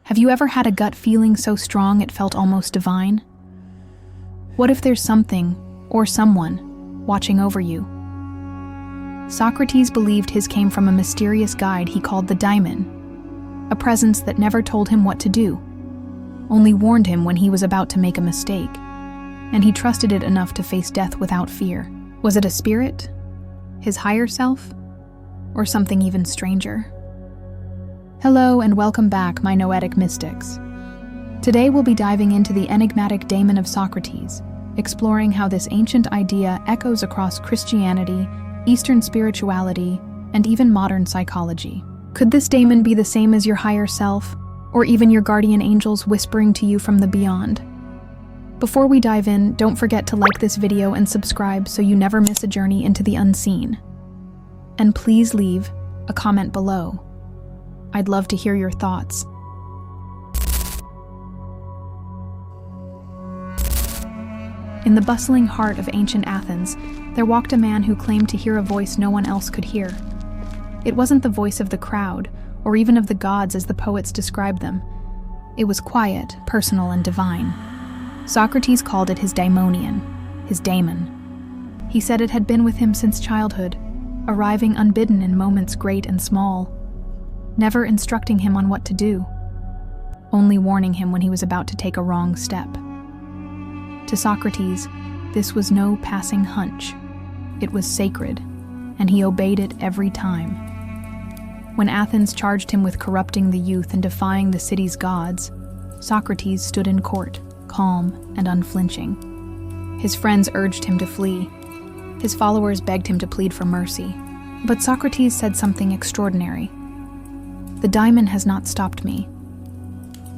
Have you ever had a gut feeling so strong it felt almost divine? What if there's something, or someone, watching over you? Socrates believed his came from a mysterious guide he called the Daimon, a presence that never told him what to do, only warned him when he was about to make a mistake, and he trusted it enough to face death without fear. Was it a spirit? His higher self? Or something even stranger? Hello and welcome back, my Noetic mystics. Today we'll be diving into the enigmatic Daimon of Socrates, exploring how this ancient idea echoes across Christianity, Eastern spirituality, and even modern psychology. Could this daemon be the same as your higher self, or even your guardian angels whispering to you from the beyond? Before we dive in, don't forget to like this video and subscribe so you never miss a journey into the unseen. And please leave a comment below. I'd love to hear your thoughts. In the bustling heart of ancient Athens, there walked a man who claimed to hear a voice no one else could hear. It wasn't the voice of the crowd, or even of the gods as the poets described them. It was quiet, personal, and divine. Socrates called it his daimonion, his daemon. He said it had been with him since childhood, arriving unbidden in moments great and small, never instructing him on what to do, only warning him when he was about to take a wrong step. To Socrates, this was no passing hunch. It was sacred, and he obeyed it every time. When Athens charged him with corrupting the youth and defying the city's gods, Socrates stood in court, calm and unflinching. His friends urged him to flee. His followers begged him to plead for mercy. But Socrates said something extraordinary. "The daimon has not stopped me."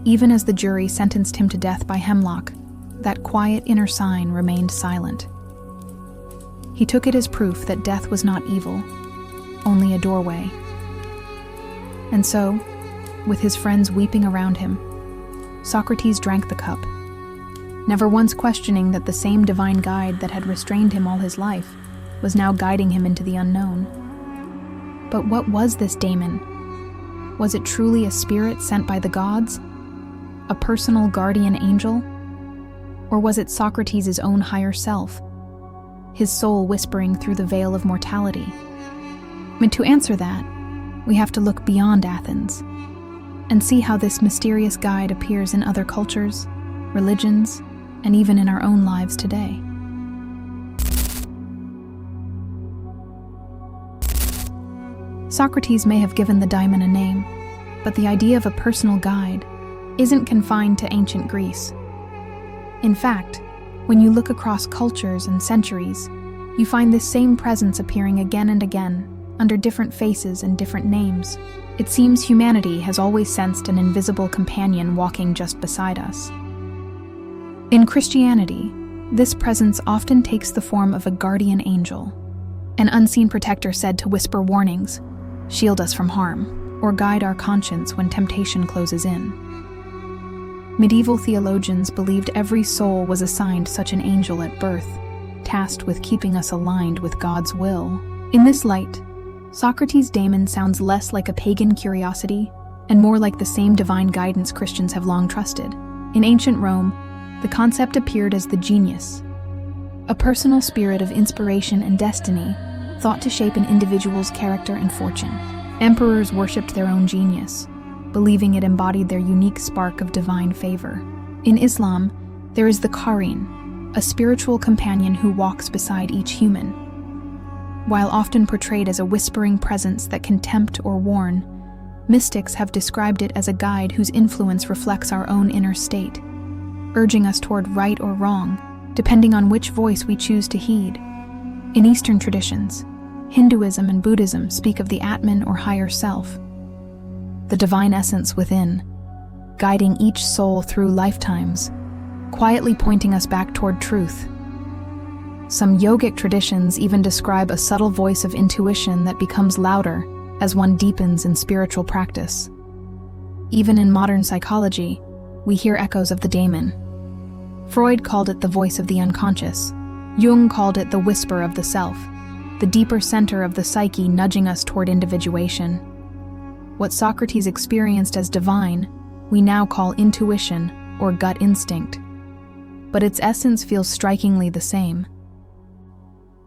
Even as the jury sentenced him to death by hemlock, that quiet inner sign remained silent. He took it as proof that death was not evil, only a doorway. And so, with his friends weeping around him, Socrates drank the cup, never once questioning that the same divine guide that had restrained him all his life was now guiding him into the unknown. But what was this daemon? Was it truly a spirit sent by the gods? A personal guardian angel? Or was it Socrates' own higher self, his soul whispering through the veil of mortality? And to answer that, we have to look beyond Athens and see how this mysterious guide appears in other cultures, religions, and even in our own lives today. Socrates may have given the daimon a name, but the idea of a personal guide isn't confined to ancient Greece. In fact, when you look across cultures and centuries, you find this same presence appearing again and again, under different faces and different names. It seems humanity has always sensed an invisible companion walking just beside us. In Christianity, this presence often takes the form of a guardian angel, an unseen protector said to whisper warnings, shield us from harm, or guide our conscience when temptation closes in. Medieval theologians believed every soul was assigned such an angel at birth, tasked with keeping us aligned with God's will. In this light, Socrates' daemon sounds less like a pagan curiosity and more like the same divine guidance Christians have long trusted. In ancient Rome, the concept appeared as the genius, a personal spirit of inspiration and destiny thought to shape an individual's character and fortune. Emperors worshipped their own genius, believing it embodied their unique spark of divine favor. In Islam, there is the Qareen, a spiritual companion who walks beside each human. While often portrayed as a whispering presence that can tempt or warn, mystics have described it as a guide whose influence reflects our own inner state, urging us toward right or wrong, depending on which voice we choose to heed. In Eastern traditions, Hinduism and Buddhism speak of the Atman or higher self, the divine essence within, guiding each soul through lifetimes, quietly pointing us back toward truth. Some yogic traditions even describe a subtle voice of intuition that becomes louder as one deepens in spiritual practice. Even in modern psychology, we hear echoes of the daemon. Freud called it the voice of the unconscious. Jung called it the whisper of the self, the deeper center of the psyche nudging us toward individuation. What Socrates experienced as divine we now call intuition or gut instinct, but its essence feels strikingly the same.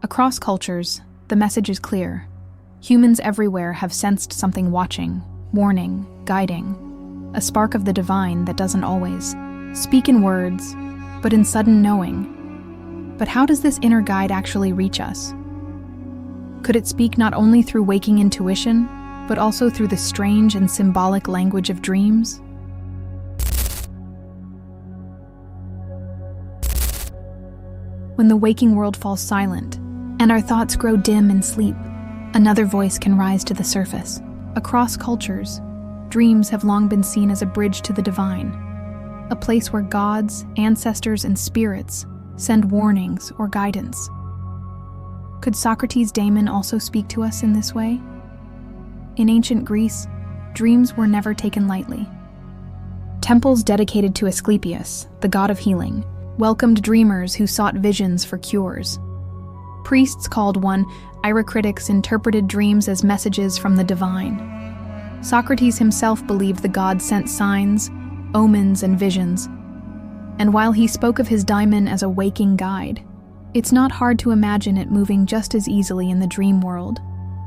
Across cultures, the message is clear. Humans everywhere have sensed something watching, warning, guiding, a spark of the divine that doesn't always speak in words, but in sudden knowing. But how does this inner guide actually reach us? Could it speak not only through waking intuition, but also through the strange and symbolic language of dreams? When the waking world falls silent, and our thoughts grow dim in sleep, another voice can rise to the surface. Across cultures, dreams have long been seen as a bridge to the divine, a place where gods, ancestors, and spirits send warnings or guidance. Could Socrates' Daimon also speak to us in this way? In ancient Greece, dreams were never taken lightly. Temples dedicated to Asclepius, the god of healing, welcomed dreamers who sought visions for cures. Priests called one Irocritics interpreted dreams as messages from the divine. Socrates himself believed the gods sent signs, omens, and visions. And while he spoke of his daimon as a waking guide, it's not hard to imagine it moving just as easily in the dream world.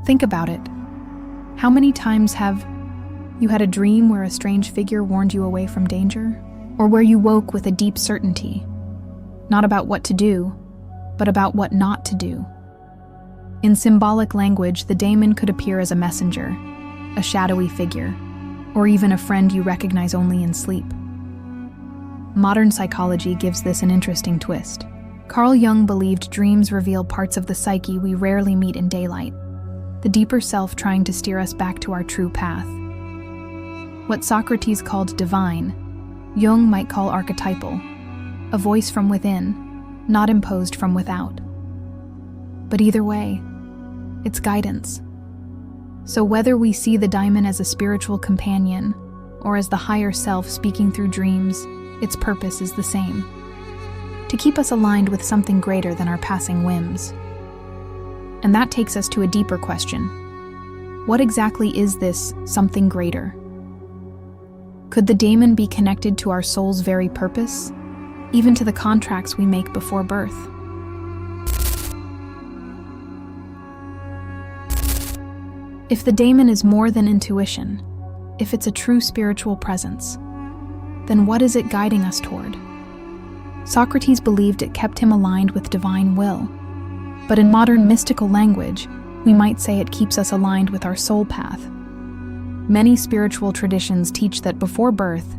Think about it. How many times have you had a dream where a strange figure warned you away from danger? Or where you woke with a deep certainty, not about what to do, but about what not to do? In symbolic language, the daimon could appear as a messenger, a shadowy figure, or even a friend you recognize only in sleep. Modern psychology gives this an interesting twist. Carl Jung believed dreams reveal parts of the psyche we rarely meet in daylight, the deeper self trying to steer us back to our true path. What Socrates called divine, Jung might call archetypal, a voice from within, not imposed from without. But either way, it's guidance. So whether we see the daimon as a spiritual companion or as the higher self speaking through dreams, its purpose is the same: to keep us aligned with something greater than our passing whims. And that takes us to a deeper question. What exactly is this something greater? Could the daimon be connected to our soul's very purpose, even to the contracts we make before birth? If the daimon is more than intuition, if it's a true spiritual presence, then what is it guiding us toward? Socrates believed it kept him aligned with divine will, but in modern mystical language, we might say it keeps us aligned with our soul path. Many spiritual traditions teach that before birth,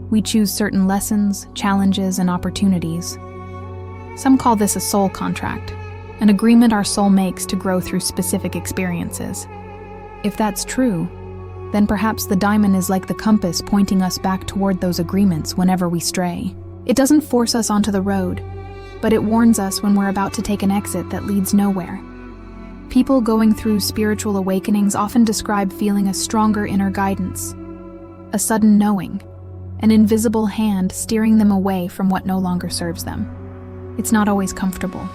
we choose certain lessons, challenges, and opportunities. Some call this a soul contract, an agreement our soul makes to grow through specific experiences. If that's true, then perhaps the daimon is like the compass pointing us back toward those agreements whenever we stray. It doesn't force us onto the road, but it warns us when we're about to take an exit that leads nowhere. People going through spiritual awakenings often describe feeling a stronger inner guidance, a sudden knowing, an invisible hand steering them away from what no longer serves them. It's not always comfortable.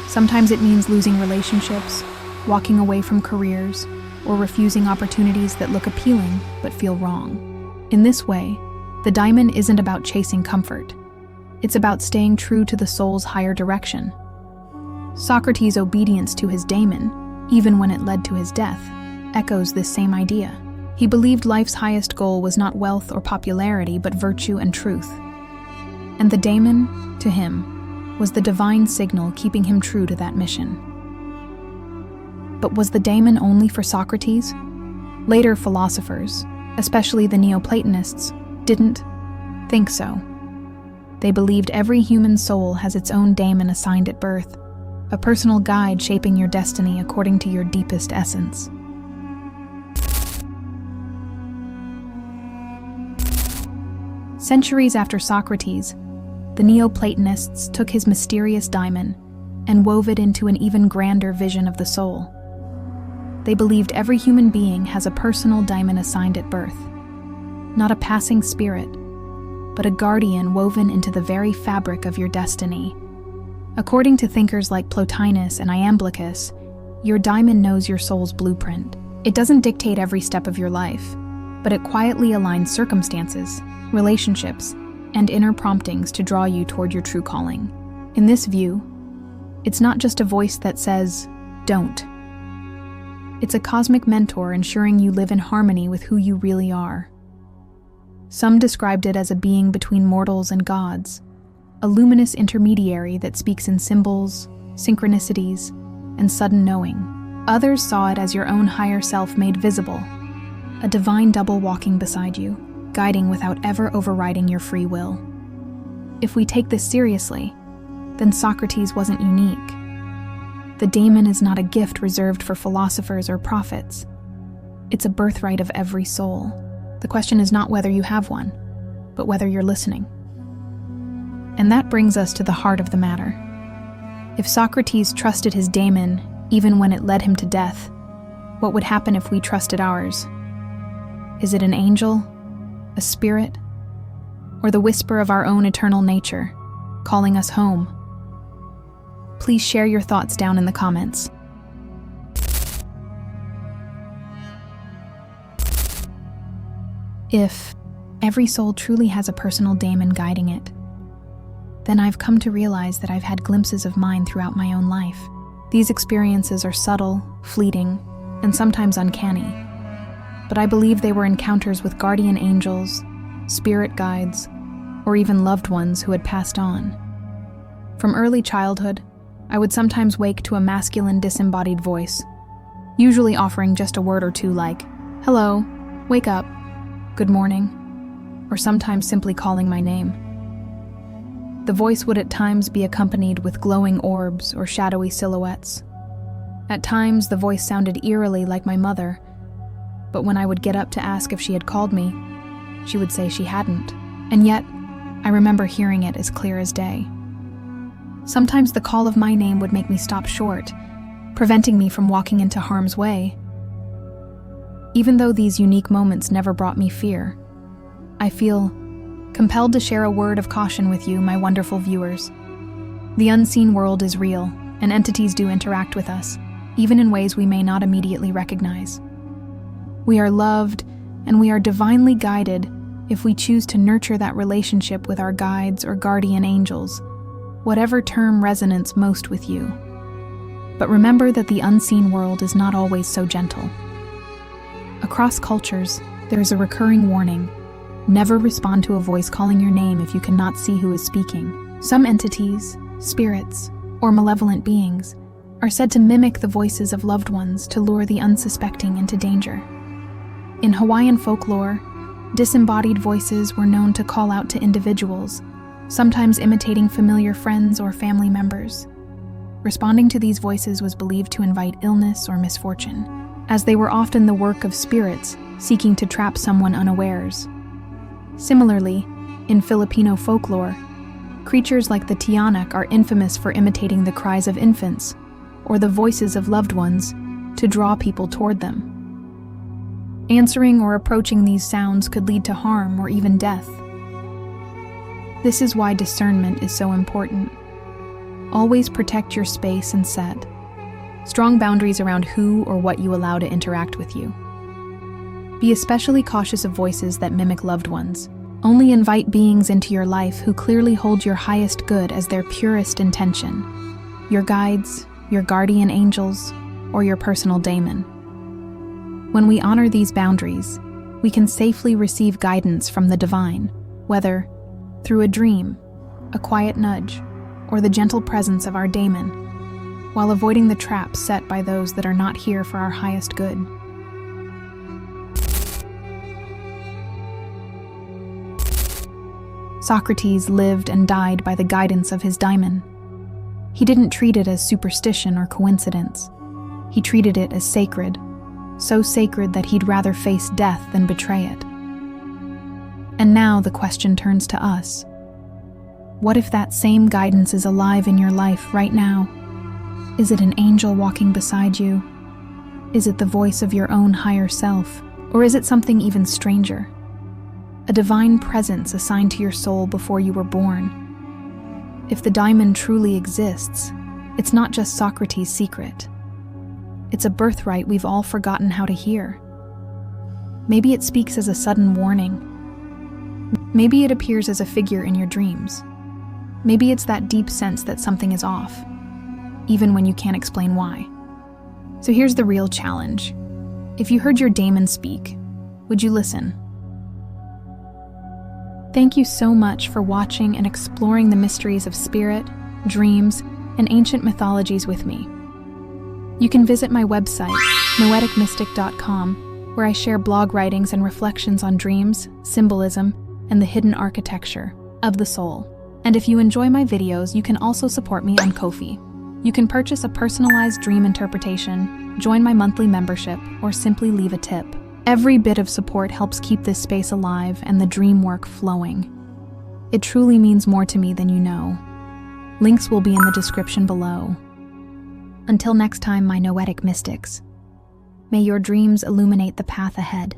Sometimes it means losing relationships, walking away from careers, or refusing opportunities that look appealing but feel wrong. In this way, the daimon isn't about chasing comfort. It's about staying true to the soul's higher direction. Socrates' obedience to his daimon, even when it led to his death, echoes this same idea. He believed life's highest goal was not wealth or popularity, but virtue and truth. And the daimon, to him, was the divine signal keeping him true to that mission. But was the daimon only for Socrates? Later philosophers, especially the Neoplatonists, didn't think so. They believed every human soul has its own daimon assigned at birth, a personal guide shaping your destiny according to your deepest essence. Centuries after Socrates, the Neoplatonists took his mysterious daimon and wove it into an even grander vision of the soul. They believed every human being has a personal daimon assigned at birth, not a passing spirit, but a guardian woven into the very fabric of your destiny. According to thinkers like Plotinus and Iamblichus, your daimon knows your soul's blueprint. It doesn't dictate every step of your life, but it quietly aligns circumstances, relationships, and inner promptings to draw you toward your true calling. In this view, it's not just a voice that says, "Don't." It's a cosmic mentor ensuring you live in harmony with who you really are. Some described it as a being between mortals and gods, a luminous intermediary that speaks in symbols, synchronicities, and sudden knowing. Others saw it as your own higher self made visible, a divine double walking beside you, guiding without ever overriding your free will. If we take this seriously, then Socrates wasn't unique. The daemon is not a gift reserved for philosophers or prophets. It's a birthright of every soul. The question is not whether you have one, but whether you're listening. And that brings us to the heart of the matter. If Socrates trusted his daemon even when it led him to death, what would happen if we trusted ours? Is it an angel, a spirit, or the whisper of our own eternal nature, calling us home? Please share your thoughts down in the comments. If every soul truly has a personal daemon guiding it, then I've come to realize that I've had glimpses of mine throughout my own life. These experiences are subtle, fleeting, and sometimes uncanny, but I believe they were encounters with guardian angels, spirit guides, or even loved ones who had passed on. From early childhood, I would sometimes wake to a masculine disembodied voice, usually offering just a word or two like, "Hello, wake up, good morning," or sometimes simply calling my name. The voice would at times be accompanied with glowing orbs or shadowy silhouettes. At times, the voice sounded eerily like my mother, but when I would get up to ask if she had called me, she would say she hadn't. And yet, I remember hearing it as clear as day. Sometimes the call of my name would make me stop short, preventing me from walking into harm's way. Even though these unique moments never brought me fear, I feel compelled to share a word of caution with you, my wonderful viewers. The unseen world is real, and entities do interact with us, even in ways we may not immediately recognize. We are loved, and we are divinely guided if we choose to nurture that relationship with our guides or guardian angels, whatever term resonates most with you. But remember that the unseen world is not always so gentle. Across cultures, there is a recurring warning: never respond to a voice calling your name if you cannot see who is speaking. Some entities, spirits, or malevolent beings are said to mimic the voices of loved ones to lure the unsuspecting into danger. In Hawaiian folklore, disembodied voices were known to call out to individuals, sometimes imitating familiar friends or family members. Responding to these voices was believed to invite illness or misfortune, as they were often the work of spirits seeking to trap someone unawares. Similarly, in Filipino folklore, creatures like the tiyanak are infamous for imitating the cries of infants or the voices of loved ones to draw people toward them. Answering or approaching these sounds could lead to harm or even death. This is why discernment is so important. Always protect your space and set strong boundaries around who or what you allow to interact with you. Be especially cautious of voices that mimic loved ones. Only invite beings into your life who clearly hold your highest good as their purest intention: your guides, your guardian angels, or your personal daemon. When we honor these boundaries, we can safely receive guidance from the divine, whether through a dream, a quiet nudge, or the gentle presence of our daemon, while avoiding the traps set by those that are not here for our highest good. Socrates lived and died by the guidance of his daimon. He didn't treat it as superstition or coincidence. He treated it as sacred, so sacred that he'd rather face death than betray it. And now the question turns to us. What if that same guidance is alive in your life right now? Is it an angel walking beside you? Is it the voice of your own higher self? Or is it something even stranger? A divine presence assigned to your soul before you were born? If the daimon truly exists, it's not just Socrates' secret. It's a birthright we've all forgotten how to hear. Maybe it speaks as a sudden warning. Maybe it appears as a figure in your dreams. Maybe it's that deep sense that something is off, even when you can't explain why. So here's the real challenge. If you heard your daemon speak, would you listen? Thank you so much for watching and exploring the mysteries of spirit, dreams, and ancient mythologies with me. You can visit my website, noeticmystic.com, where I share blog writings and reflections on dreams, symbolism, and the hidden architecture of the soul. And if you enjoy my videos, you can also support me on Ko-fi. You can purchase a personalized dream interpretation, join my monthly membership, or simply leave a tip. Every bit of support helps keep this space alive and the dream work flowing. It truly means more to me than you know. Links will be in the description below. Until next time, my Noetic mystics, may your dreams illuminate the path ahead.